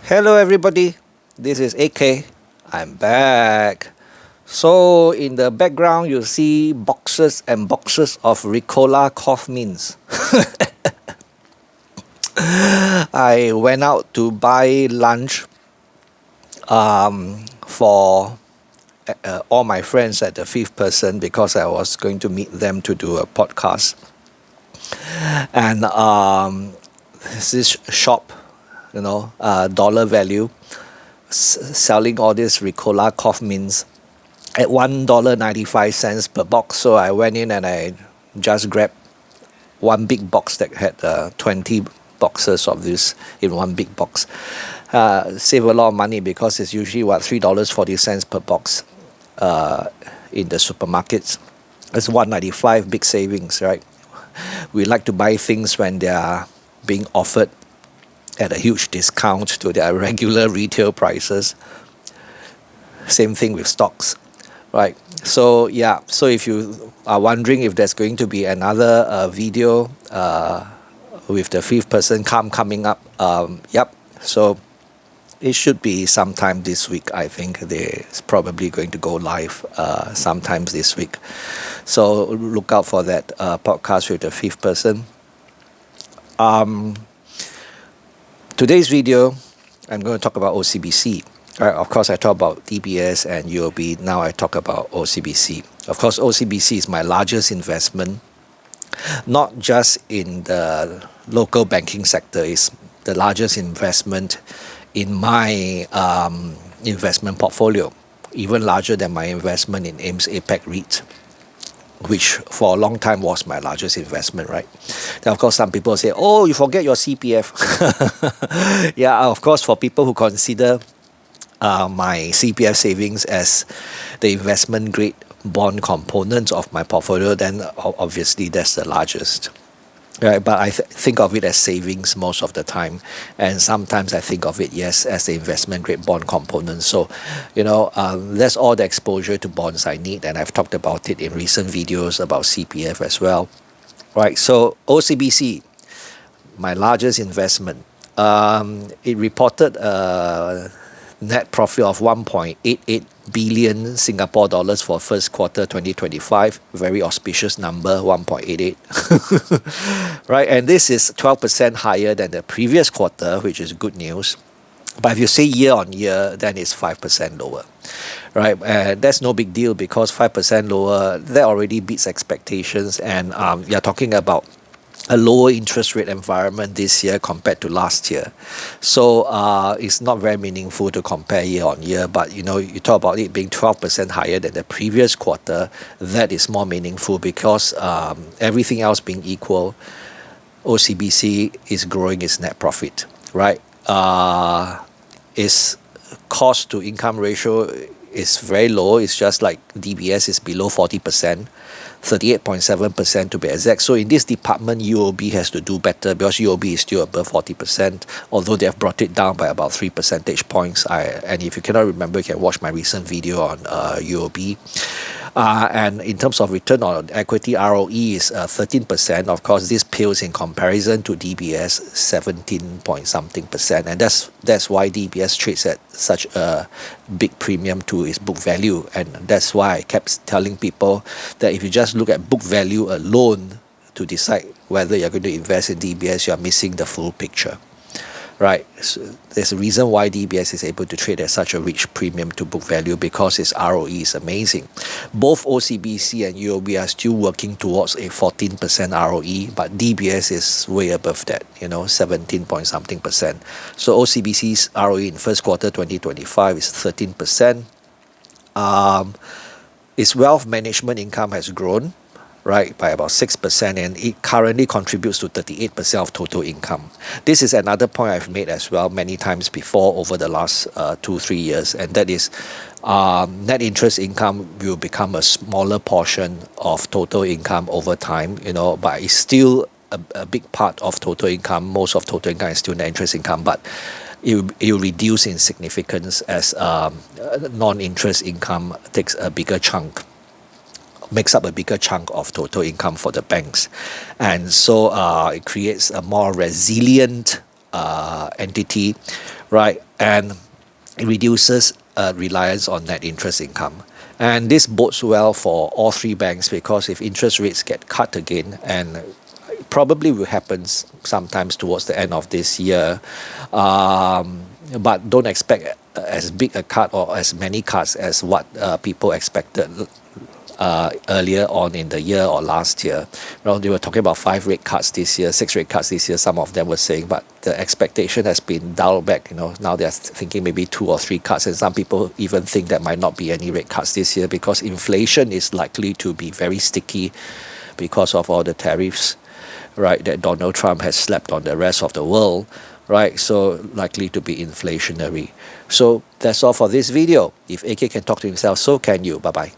Hello everybody, this is AK. I'm back. So in the background you see boxes and boxes of Ricola cough mints. I went out to buy lunch for all my friends at the Fifth Person because I was going to meet them to do a podcast. And this shop, dollar value, selling all these Ricola cough mints at $1.95 per box. So I went in and I just grabbed one big box that had 20 boxes of this in one big box. Save a lot of money because it's usually $3.40 per box in the supermarkets. It's $1.95, big savings, right? We like to buy things when they are being offered at a huge discount to their regular retail prices. Same thing with stocks, right? So if you are wondering if there's going to be another video with the Fifth Person coming up, so it should be sometime this week. I think they're probably going to go live sometimes this week. So look out for that podcast with the Fifth Person. Today's video, I'm going to talk about OCBC. Right, of course, I talk about DBS and UOB. Now I talk about OCBC. Of course, OCBC is my largest investment, not just in the local banking sector. It's the largest investment in my investment portfolio, even larger than my investment in AIMS APAC REIT, which for a long time was my largest investment, right? Then of course some people say, oh, you forget your CPF. Yeah, of course, for people who consider my CPF savings as the investment grade bond component of my portfolio, then obviously that's the largest. Right, but I think of it as savings most of the time, and sometimes I think of it, yes, as the investment grade bond component. So, that's all the exposure to bonds I need, and I've talked about it in recent videos about CPF as well. Right, so OCBC, my largest investment, it reported a net profit of 1.88 billion Singapore dollars for first quarter 2025. Very auspicious number, 1.88. Right, and this is 12% higher than the previous quarter, which is good news. But if you say year on year, then it's 5% lower. Right, that's no big deal because 5% lower, that already beats expectations, and you're talking about a lower interest rate environment this year compared to last year. So it's not very meaningful to compare year on year, but you talk about it being 12% higher than the previous quarter, that is more meaningful because everything else being equal, OCBC is growing its net profit, right? Its cost to income ratio is very low. It's just like DBS is below 40%. 38.7% to be exact. So in this department, UOB has to do better because UOB is still above 40%, although they have brought it down by about 3 percentage points. And if you cannot remember, you can watch my recent video on UOB. And in terms of return on equity, ROE is 13%. Of course, this pales in comparison to DBS, 17 point something percent. And that's why DBS trades at such a big premium to its book value. And that's why I kept telling people that if you just look at book value alone to decide whether you're going to invest in DBS, you're missing the full picture. Right, so there's a reason why DBS is able to trade at such a rich premium to book value because its ROE is amazing. Both OCBC and UOB are still working towards a 14% ROE, but DBS is way above that, 17 point something percent. So OCBC's ROE in first quarter 2025 is 13%. Its wealth management income has grown, right, by about 6%, and it currently contributes to 38% of total income. This is another point I've made as well many times before over the last 2-3 years, and that is net interest income will become a smaller portion of total income over time, but it's still a big part of total income. Most of total income is still net interest income, but it will reduce in significance as non-interest income takes a bigger chunk. Makes up a bigger chunk of total income for the banks, and so it creates a more resilient entity, right? and it reduces reliance on net interest income. And this bodes well for all three banks, because if interest rates get cut again, and probably will happen sometimes towards the end of this year, but don't expect as big a cut or as many cuts as what people expected earlier on in the year or last year. Well, they were talking about 5 rate cuts this year, 6 rate cuts this year, some of them were saying, but the expectation has been dialed back. Now they're thinking maybe 2 or 3 cuts, and some people even think there might not be any rate cuts this year, because inflation is likely to be very sticky because of all the tariffs, right, that Donald Trump has slapped on the rest of the world, right? So likely to be inflationary. So that's all for this video. If AK can talk to himself, so can you. Bye-bye.